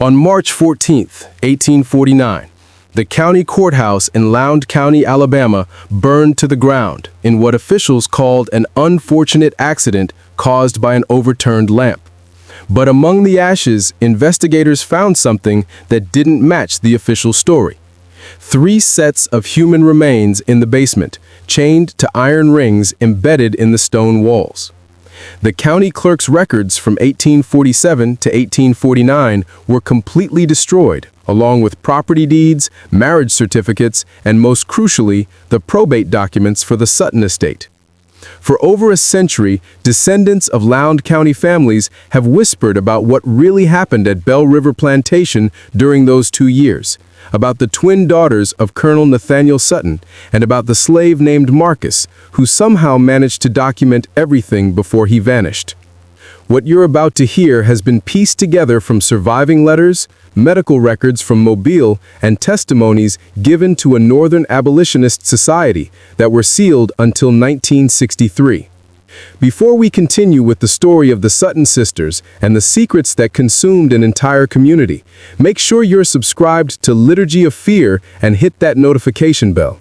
On March 14, 1849, the county courthouse in Lowndes County, Alabama, burned to the ground in what officials called an unfortunate accident caused by an overturned lamp. But among the ashes, investigators found something that didn't match the official story. 3 sets of human remains in the basement, chained to iron rings embedded in the stone walls. The county clerk's records from 1847 to 1849 were completely destroyed, along with property deeds, marriage certificates, and most crucially, the probate documents for the Sutton estate. For over a century, descendants of Lowndes County families have whispered about what really happened at Bell River Plantation during those 2 years, about the twin daughters of Colonel Nathaniel Sutton, and about the slave named Marcus, who somehow managed to document everything before he vanished. What you're about to hear has been pieced together from surviving letters, medical records from Mobile, and testimonies given to a Northern abolitionist society that were sealed until 1963. Before we continue with the story of the Sutton sisters and the secrets that consumed an entire community, make sure you're subscribed to Liturgy of Fear and hit that notification bell.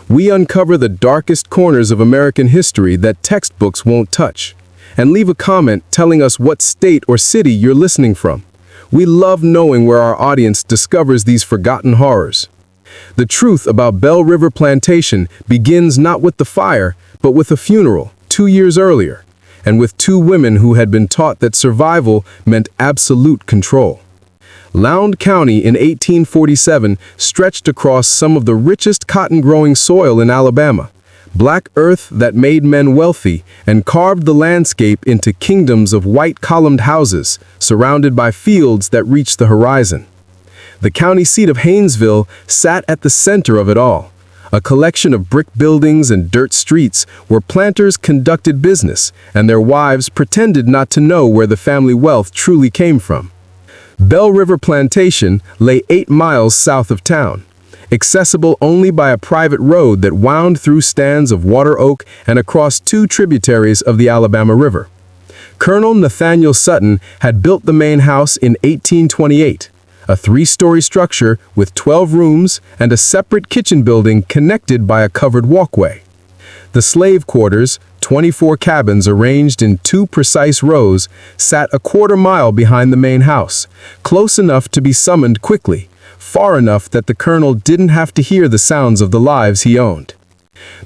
We uncover the darkest corners of American history that textbooks won't touch. And leave a comment telling us what state or city you're listening from. We love knowing where our audience discovers these forgotten horrors. The truth about Bell River Plantation begins not with the fire, but with a funeral 2 years earlier, and with 2 women who had been taught that survival meant absolute control. Lowndes County in 1847 stretched across some of the richest cotton-growing soil in Alabama, black earth that made men wealthy and carved the landscape into kingdoms of white columned houses surrounded by fields that reached the horizon. The county seat of Haynesville sat at the center of it all, a collection of brick buildings and dirt streets where planters conducted business and their wives pretended not to know where the family wealth truly came from. Bell River Plantation lay 8 miles south of town, accessible only by a private road that wound through stands of water oak and across 2 tributaries of the Alabama River. Colonel Nathaniel Sutton had built the main house in 1828, a 3-story structure with 12 rooms and a separate kitchen building connected by a covered walkway. The slave quarters, 24 cabins arranged in 2 precise rows, sat a quarter mile behind the main house, close enough to be summoned quickly, far enough that the colonel didn't have to hear the sounds of the lives he owned.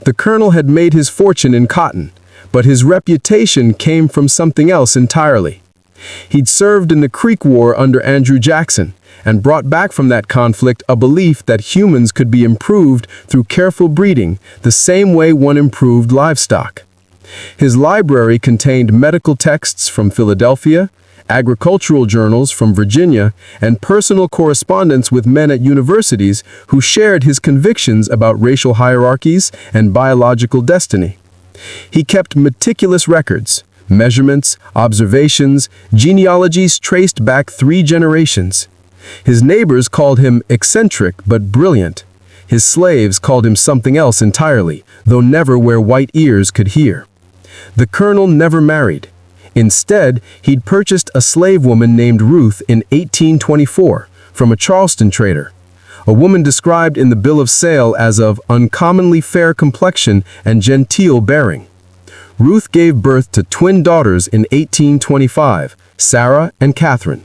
The colonel had made his fortune in cotton, but his reputation came from something else entirely. He'd served in the Creek War under Andrew Jackson and brought back from that conflict a belief that humans could be improved through careful breeding the same way one improved livestock. His library contained medical texts from Philadelphia, agricultural journals from Virginia, and personal correspondence with men at universities who shared his convictions about racial hierarchies and biological destiny. He kept meticulous records, measurements, observations, genealogies traced back 3 generations. His neighbors called him eccentric but brilliant. His slaves called him something else entirely, though never where white ears could hear. The colonel never married. Instead, he'd purchased a slave woman named Ruth in 1824 from a Charleston trader, a woman described in the bill of sale as of uncommonly fair complexion and genteel bearing. Ruth gave birth to twin daughters in 1825, Sarah and Catherine.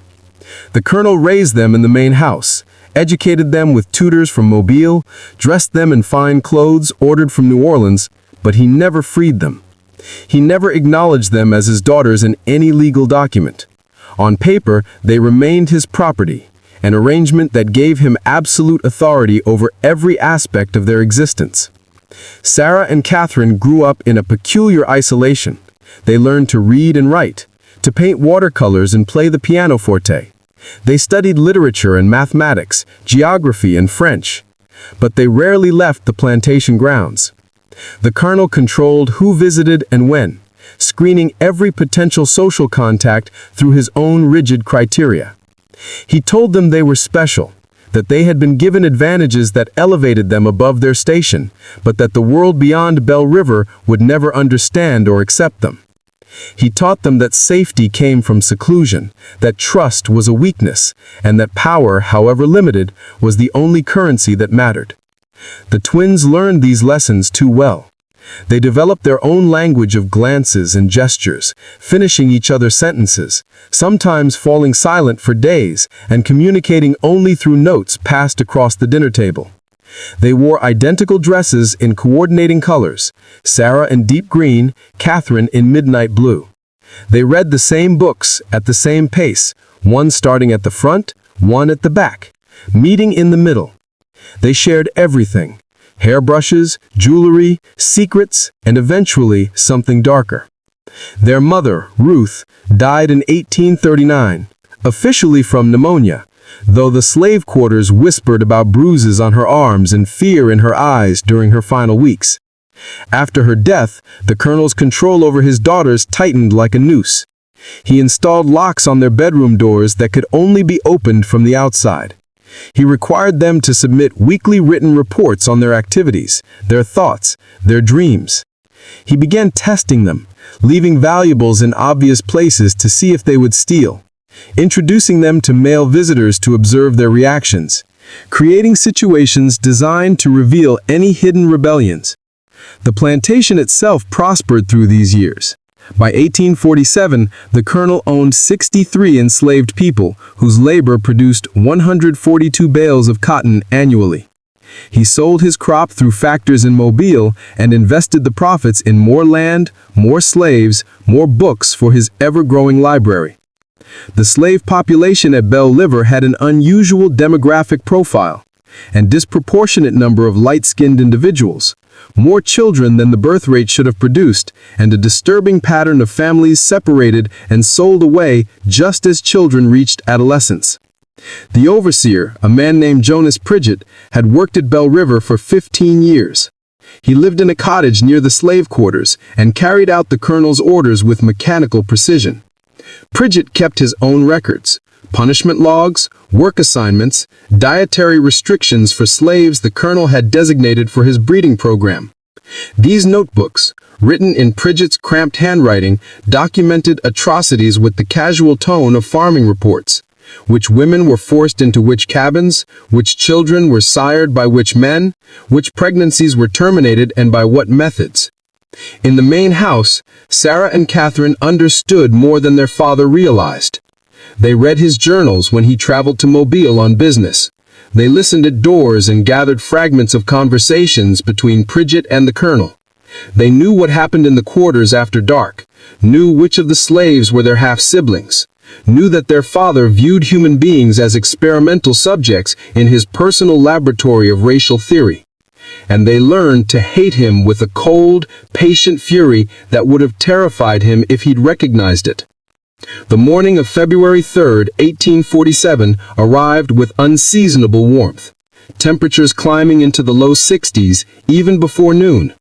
The colonel raised them in the main house, educated them with tutors from Mobile, dressed them in fine clothes ordered from New Orleans, but he never freed them. He never acknowledged them as his daughters in any legal document. On paper, they remained his property, an arrangement that gave him absolute authority over every aspect of their existence. Sarah and Catherine grew up in a peculiar isolation. They learned to read and write, to paint watercolors and play the pianoforte. They studied literature and mathematics, geography and French. But they rarely left the plantation grounds. The colonel controlled who visited and when, screening every potential social contact through his own rigid criteria. He told them they were special, that they had been given advantages that elevated them above their station, but that the world beyond Bell River would never understand or accept them. He taught them that safety came from seclusion, that trust was a weakness, and that power, however limited, was the only currency that mattered. The twins learned these lessons too well. They developed their own language of glances and gestures, finishing each other's sentences, sometimes falling silent for days and communicating only through notes passed across the dinner table. They wore identical dresses in coordinating colors, Sarah in deep green, Catherine in midnight blue. They read the same books at the same pace, one starting at the front, one at the back, meeting in the middle. They shared everything: hairbrushes, jewelry, secrets, and eventually something darker. Their mother, Ruth, died in 1839, officially from pneumonia, though the slave quarters whispered about bruises on her arms and fear in her eyes during her final weeks. After her death, the colonel's control over his daughters tightened like a noose. He installed locks on their bedroom doors that could only be opened from the outside. He required them to submit weekly written reports on their activities, their thoughts, their dreams. He began testing them, leaving valuables in obvious places to see if they would steal, introducing them to male visitors to observe their reactions, creating situations designed to reveal any hidden rebellions. The plantation itself prospered through these years. By 1847, the colonel owned 63 enslaved people whose labor produced 142 bales of cotton annually. He sold his crop through factors in Mobile and invested the profits in more land, more slaves, more books for his ever-growing library. The slave population at Belle River had an unusual demographic profile, and disproportionate number of light-skinned individuals, more children than the birth rate should have produced, and a disturbing pattern of families separated and sold away just as children reached adolescence. The overseer, a man named Jonas Pridgett, had worked at Belle River for 15 years. He lived in a cottage near the slave quarters and carried out the colonel's orders with mechanical precision. Pridgett kept his own records: punishment logs, work assignments, dietary restrictions for slaves the colonel had designated for his breeding program. These notebooks, written in Pridgett's cramped handwriting, documented atrocities with the casual tone of farming reports: which women were forced into which cabins, which children were sired by which men, which pregnancies were terminated and by what methods. In the main house, Sarah and Catherine understood more than their father realized. They read his journals when he traveled to Mobile on business. They listened at doors and gathered fragments of conversations between Pridgett and the colonel. They knew what happened in the quarters after dark, knew which of the slaves were their half-siblings, knew that their father viewed human beings as experimental subjects in his personal laboratory of racial theory. And they learned to hate him with a cold, patient fury that would have terrified him if he'd recognized it. The morning of February 3, 1847, arrived with unseasonable warmth, temperatures climbing into the low 60s even before noon.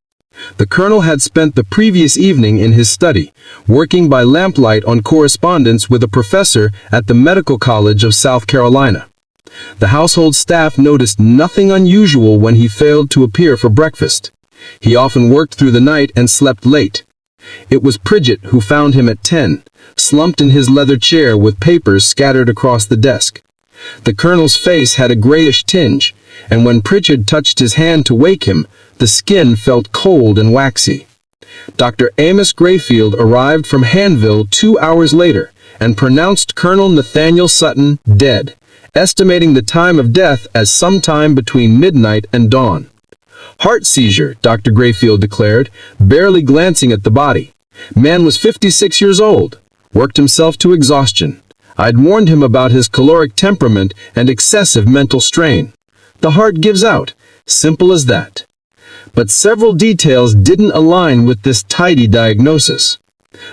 The colonel had spent the previous evening in his study, working by lamplight on correspondence with a professor at the Medical College of South Carolina. The household staff noticed nothing unusual when he failed to appear for breakfast. He often worked through the night and slept late. It was Pridgett who found him at 10, slumped in his leather chair with papers scattered across the desk. The colonel's face had a grayish tinge, and when Pridgett touched his hand to wake him, the skin felt cold and waxy. Dr. Amos Grayfield arrived from Hanville 2 hours later and pronounced Colonel Nathaniel Sutton dead, estimating the time of death as sometime between midnight and dawn. Heart seizure, Dr. Grayfield declared, barely glancing at the body. Man was 56 years old, worked himself to exhaustion. I'd warned him about his choleric temperament and excessive mental strain. The heart gives out, simple as that. But several details didn't align with this tidy diagnosis.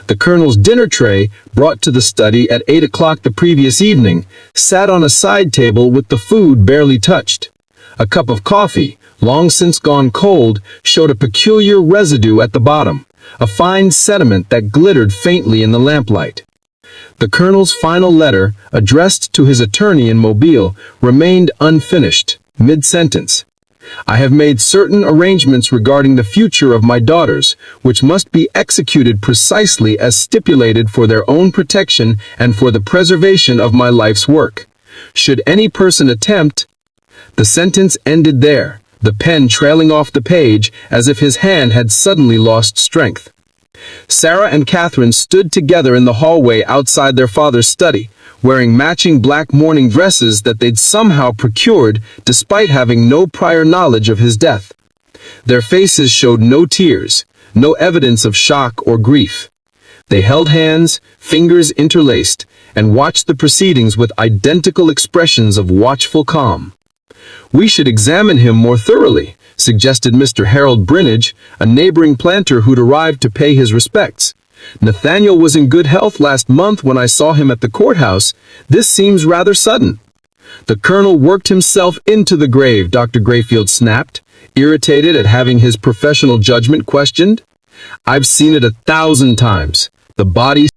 The colonel's dinner tray, brought to the study at 8 o'clock the previous evening, sat on a side table with the food barely touched. A cup of coffee, long since gone cold, showed a peculiar residue at the bottom, a fine sediment that glittered faintly in the lamplight. The colonel's final letter, addressed to his attorney in Mobile, remained unfinished, mid-sentence. I have made certain arrangements regarding the future of my daughters, which must be executed precisely as stipulated for their own protection and for the preservation of my life's work. Should any person attempt—" The sentence ended there, the pen trailing off the page as if his hand had suddenly lost strength. Sarah and Catherine stood together in the hallway outside their father's study, wearing matching black mourning dresses that they'd somehow procured despite having no prior knowledge of his death. Their faces showed no tears, no evidence of shock or grief. They held hands, fingers interlaced, and watched the proceedings with identical expressions of watchful calm. "We should examine him more thoroughly," suggested Mr. Harold Brinage, a neighboring planter who'd arrived to pay his respects. "Nathaniel was in good health last month when I saw him at the courthouse. This seems rather sudden." "The colonel worked himself into the grave," Dr. Grayfield snapped, irritated at having his professional judgment questioned. "I've seen it 1,000 times. The body